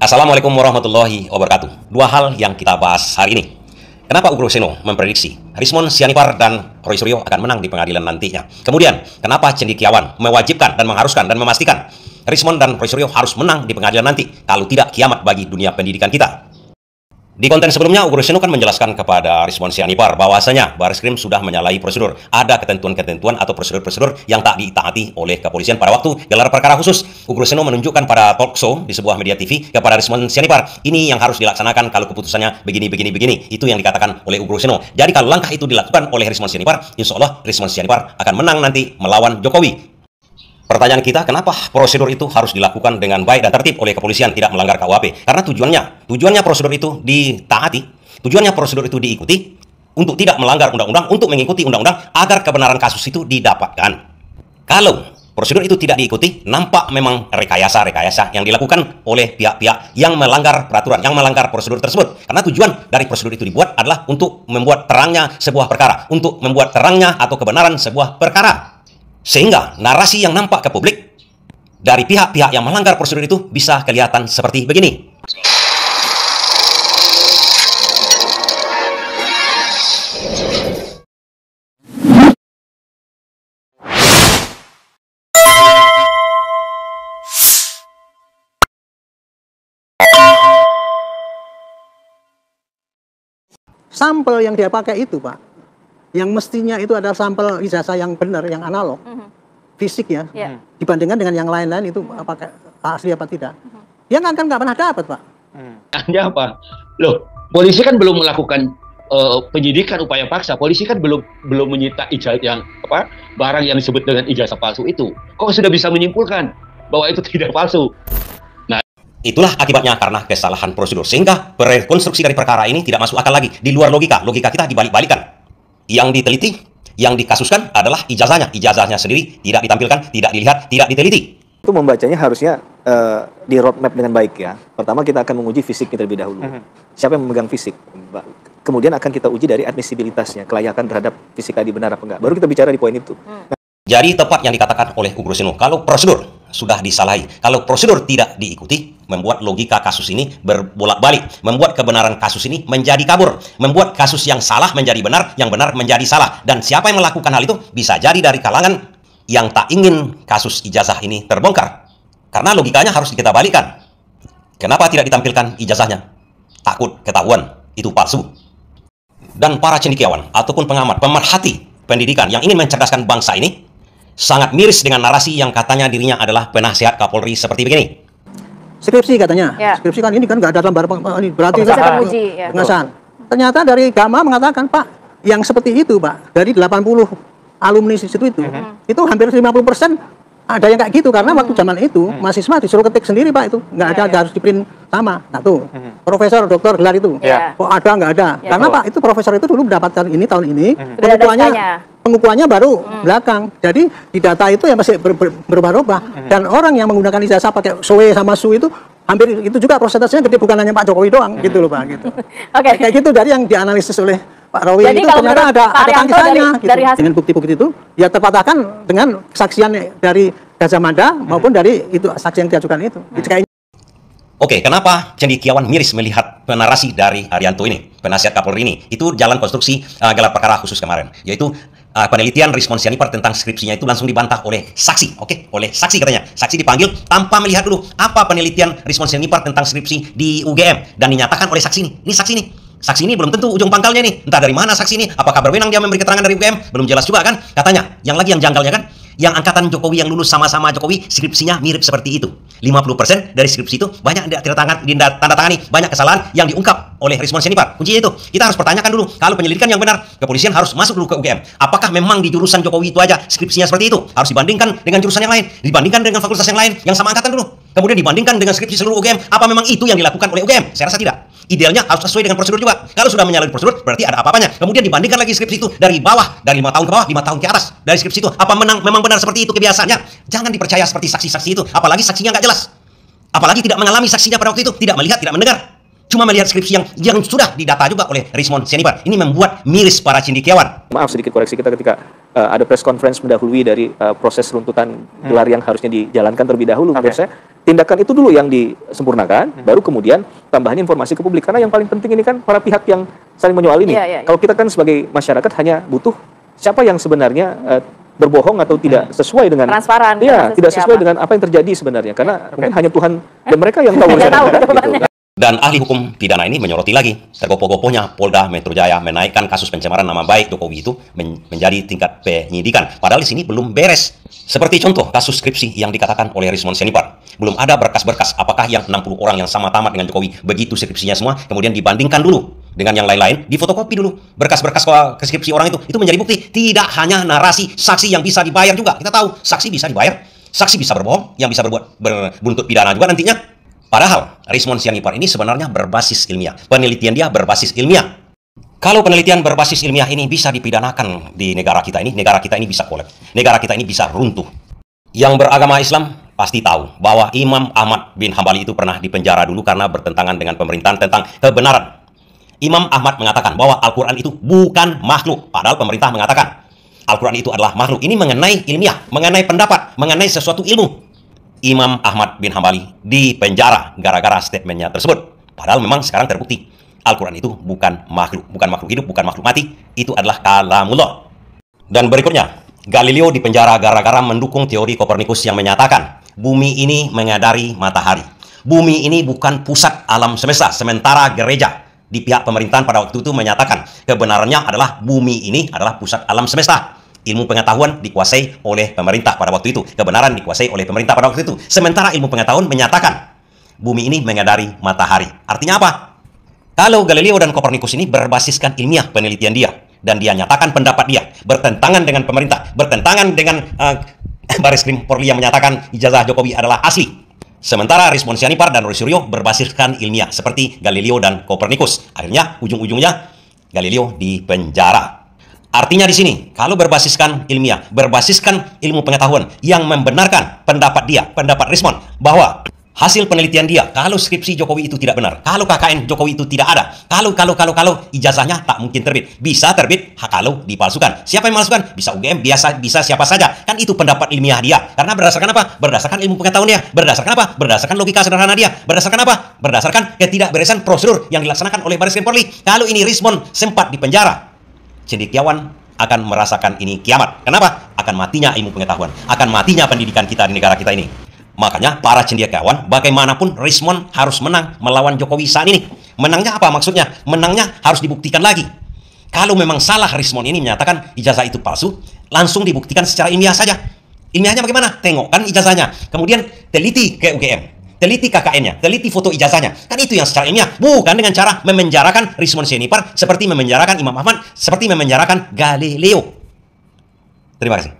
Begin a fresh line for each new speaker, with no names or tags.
Assalamualaikum warahmatullahi wabarakatuh. Dua hal yang kita bahas hari ini. Kenapa Ugro Seno memprediksi Rismon Sianipar dan Roy Suryo akan menang di pengadilan nantinya? Kemudian, kenapa Cendekiawan mewajibkan dan mengharuskan dan memastikan Rismon dan Roy Suryo harus menang di pengadilan nanti? Kalau tidak, kiamat bagi dunia pendidikan kita. Di konten sebelumnya, Ugro Seno kan menjelaskan kepada Rismon Sianipar bahwasanya Bareskrim sudah menyalahi prosedur. Ada ketentuan-ketentuan atau prosedur-prosedur yang tak ditaati oleh kepolisian pada waktu gelar perkara khusus. Ugro Seno menunjukkan pada talk show di sebuah media TV kepada Rismon Sianipar, ini yang harus dilaksanakan kalau keputusannya begini. Itu yang dikatakan oleh Ugro Seno. Jadi kalau langkah itu dilakukan oleh Rismon Sianipar, insya Allah Rismon Sianipar akan menang nanti melawan Jokowi. Pertanyaan kita, kenapa prosedur itu harus dilakukan dengan baik dan tertib oleh kepolisian, tidak melanggar KUHP? Karena tujuannya prosedur itu ditaati, tujuannya prosedur itu diikuti untuk tidak melanggar undang-undang, untuk mengikuti undang-undang agar kebenaran kasus itu didapatkan. Kalau prosedur itu tidak diikuti, nampak memang rekayasa yang dilakukan oleh pihak-pihak yang melanggar peraturan, yang melanggar prosedur tersebut. Karena tujuan dari prosedur itu dibuat adalah untuk membuat terangnya sebuah perkara, untuk membuat terangnya atau kebenaran sebuah perkara. Sehingga narasi yang nampak ke publik dari pihak-pihak yang melanggar prosedur itu bisa kelihatan seperti begini.
Sampel yang dia pakai itu, Pak, yang mestinya itu adalah sampel ijazah yang benar, yang analog, fisik ya, dibandingkan dengan yang lain-lain itu apakah asli apa tidak. Dia nggak pernah dapat, Pak.
Hanya apa? Loh, polisi kan belum melakukan penyidikan upaya paksa. Polisi kan belum menyita ijazah yang barang yang disebut dengan ijazah palsu itu. Kok sudah bisa menyimpulkan bahwa itu tidak palsu?
Itulah akibatnya karena kesalahan prosedur, sehingga rekonstruksi dari perkara ini tidak masuk akal lagi, di luar logika kita dibalik-balikan. Yang diteliti, yang dikasuskan adalah ijazahnya sendiri tidak ditampilkan, tidak dilihat, tidak diteliti.
Itu membacanya harusnya di roadmap dengan baik ya. Pertama kita akan menguji fisiknya terlebih dahulu. Siapa yang memegang fisik? Kemudian akan kita uji dari admisibilitasnya, kelayakan terhadap fisik tadi benar apa enggak. Baru kita bicara di poin itu.
Jadi tepat yang dikatakan oleh Ugro Seno, kalau prosedur sudah disalahi, kalau prosedur tidak diikuti, membuat logika kasus ini berbolak-balik, membuat kebenaran kasus ini menjadi kabur, membuat kasus yang salah menjadi benar, yang benar menjadi salah. Dan siapa yang melakukan hal itu bisa jadi dari kalangan yang tak ingin kasus ijazah ini terbongkar. Karena logikanya harus kita balikan. Kenapa tidak ditampilkan ijazahnya? Takut ketahuan itu palsu. Dan para cendekiawan ataupun pengamat, pemerhati pendidikan yang ingin mencerdaskan bangsa ini sangat miris dengan narasi yang katanya dirinya adalah penasihat Kapolri seperti begini.
Skripsi katanya, skripsi kan ini kan nggak ada lembar ini berarti pengesahan. Ternyata dari Gama mengatakan, Pak, yang seperti itu, Pak, dari 80 alumni situ itu hampir 50% ada yang kayak gitu, karena waktu zaman itu mahasiswa disuruh ketik sendiri, Pak, itu nggak ada, harus diprint sama. Nah tuh, profesor, doktor, gelar itu, kok ada nggak ada? Karena Pak, itu profesor itu dulu mendapatkan ini tahun ini, pengukuhannya baru belakang. Jadi di data itu ya masih berubah-ubah. Dan orang yang menggunakan ijazah pakai SOE sama SU itu hampir itu juga prosentasenya gede, bukan hanya Pak Jokowi doang, gitu loh, Pak, gitu. Kayak gitu dari yang dianalisis oleh Pak Rowi. Jadi itu ternyata ada tangkisannya gitu. Dengan bukti-bukti itu ya terpatahkan dengan kesaksian dari Gajah Mada maupun dari itu saksi yang diajukan itu.
Oke, kenapa cendekiawan miris melihat narasi dari Arianto ini, penasihat Kapolri ini? Itu jalan konstruksi gelar perkara khusus kemarin, yaitu penelitian Rismon Sianipar tentang skripsinya itu langsung dibantah oleh saksi. Oleh saksi katanya. Saksi dipanggil tanpa melihat dulu apa penelitian Rismon Sianipar tentang skripsi di UGM, dan dinyatakan oleh saksi ini. Ini saksi ini. Saksi ini belum tentu ujung pangkalnya nih. Entah dari mana saksi ini. Apakah berwenang dia memberi keterangan dari UGM? Belum jelas juga kan? Katanya. Yang lagi yang janggalnya kan, yang angkatan Jokowi yang lulus sama-sama Jokowi, skripsinya mirip seperti itu. 50% dari skripsi itu banyak ditandatangani, banyak kesalahan yang diungkap oleh Rismon Sianipar. Kuncinya itu, kita harus pertanyakan dulu, kalau penyelidikan yang benar, kepolisian harus masuk dulu ke UGM. Apakah memang di jurusan Jokowi itu aja skripsinya seperti itu? Harus dibandingkan dengan jurusan yang lain, dibandingkan dengan fakultas yang lain yang sama angkatan dulu. Kemudian dibandingkan dengan skripsi seluruh UGM, apa memang itu yang dilakukan oleh UGM? Saya rasa tidak. Idealnya harus sesuai dengan prosedur juga. Kalau sudah menyalahi prosedur, berarti ada apa-apanya. Kemudian dibandingkan lagi skripsi itu dari bawah, dari 5 tahun ke bawah, 5 tahun ke atas. Dari skripsi itu, apa memang benar seperti itu kebiasaannya? Jangan dipercaya seperti saksi-saksi itu, apalagi saksinya nggak jelas. Apalagi tidak mengalami saksinya pada waktu itu, tidak melihat, tidak mendengar. Cuma melihat skripsi yang sudah didata juga oleh Rismond Sianipar. Ini membuat miris para cendekiawan.
Maaf sedikit koreksi kita ketika ada press conference mendahului dari proses runtutan gelar yang harusnya dijalankan terlebih dahulu. Menurut saya tindakan itu dulu yang disempurnakan, baru kemudian tambahan informasi ke publik. Karena yang paling penting ini kan para pihak yang saling menyoal ini. Kalau kita kan sebagai masyarakat hanya butuh siapa yang sebenarnya berbohong atau tidak sesuai dengan
transparan,
tidak sesuai dengan apa yang terjadi sebenarnya. Karena mungkin hanya Tuhan dan mereka yang tahu.
Dan ahli hukum pidana ini menyoroti lagi, tergopoh-gopohnya Polda Metro Jaya menaikkan kasus pencemaran nama baik Jokowi itu menjadi tingkat penyidikan. Padahal di sini belum beres. Seperti contoh kasus skripsi yang dikatakan oleh Rismond Sianipar. Belum ada berkas-berkas apakah yang 60 orang yang sama tamat dengan Jokowi begitu skripsinya semua, kemudian dibandingkan dulu dengan yang lain-lain, difotokopi dulu berkas-berkas skripsi orang itu menjadi bukti. Tidak hanya narasi, saksi yang bisa dibayar juga. Kita tahu saksi bisa dibayar, saksi bisa berbohong, yang bisa berbuntut pidana juga nantinya. Padahal Rismond Sianipar ini sebenarnya berbasis ilmiah. Penelitian dia berbasis ilmiah. Kalau penelitian berbasis ilmiah ini bisa dipidanakan di negara kita ini bisa kolaps. Negara kita ini bisa runtuh. Yang beragama Islam pasti tahu bahwa Imam Ahmad bin Hambali itu pernah dipenjara dulu karena bertentangan dengan pemerintahan tentang kebenaran. Imam Ahmad mengatakan bahwa Al-Quran itu bukan makhluk. Padahal pemerintah mengatakan Al-Quran itu adalah makhluk. Ini mengenai ilmiah, mengenai pendapat, mengenai sesuatu ilmu. Imam Ahmad bin Hambali dipenjara gara-gara statementnya tersebut. Padahal memang sekarang terbukti Al-Quran itu bukan makhluk hidup, bukan makhluk mati. Itu adalah kalamullah. Dan berikutnya, Galileo dipenjara gara-gara mendukung teori Kopernikus yang menyatakan bumi ini mengedari matahari. Bumi ini bukan pusat alam semesta, sementara gereja di pihak pemerintahan pada waktu itu menyatakan kebenarannya adalah bumi ini adalah pusat alam semesta. Ilmu pengetahuan dikuasai oleh pemerintah pada waktu itu. Kebenaran dikuasai oleh pemerintah pada waktu itu. Sementara ilmu pengetahuan menyatakan bumi ini mengedari matahari. Artinya apa? Kalau Galileo dan Kopernikus ini berbasiskan ilmiah penelitian dia, dan dia nyatakan pendapat dia bertentangan dengan pemerintah, bertentangan dengan Baris Krim Polri yang menyatakan ijazah Jokowi adalah asli. Sementara Rismond Sianipar dan Roy Suryo berbasiskan ilmiah seperti Galileo dan Kopernikus. Akhirnya ujung-ujungnya Galileo dipenjara. Artinya di sini, kalau berbasiskan ilmiah, berbasiskan ilmu pengetahuan yang membenarkan pendapat dia, pendapat Rismond, bahwa hasil penelitian dia, kalau skripsi Jokowi itu tidak benar, kalau KKN Jokowi itu tidak ada, kalau ijazahnya tak mungkin terbit. Bisa terbit kalau dipalsukan. Siapa yang memalsukan? Bisa UGM, bisa siapa saja. Kan itu pendapat ilmiah dia. Karena berdasarkan apa? Berdasarkan ilmu pengetahuan dia. Berdasarkan apa? Berdasarkan logika sederhana dia. Berdasarkan apa? Berdasarkan ketidakberesan prosedur yang dilaksanakan oleh Baris Krim Polri. Kalau ini Rismond sempat dipenjara, cendekiawan akan merasakan ini kiamat. Kenapa? Akan matinya ilmu pengetahuan, akan matinya pendidikan kita di negara kita ini. Makanya para cendekiawan, bagaimanapun Rismond harus menang melawan Jokowi saat ini. Menangnya apa maksudnya? Menangnya harus dibuktikan lagi. Kalau memang salah Rismond ini menyatakan ijazah itu palsu, langsung dibuktikan secara ilmiah saja. Ilmiahnya bagaimana? Tengokkan ijazahnya. Kemudian teliti ke UGM. Teliti KKN-nya, teliti foto ijazahnya. Kan itu yang secara ilmiah, bukan dengan cara memenjarakan Rismond Sianipar seperti memenjarakan Imam Ahmad, seperti memenjarakan Galileo. Terima kasih.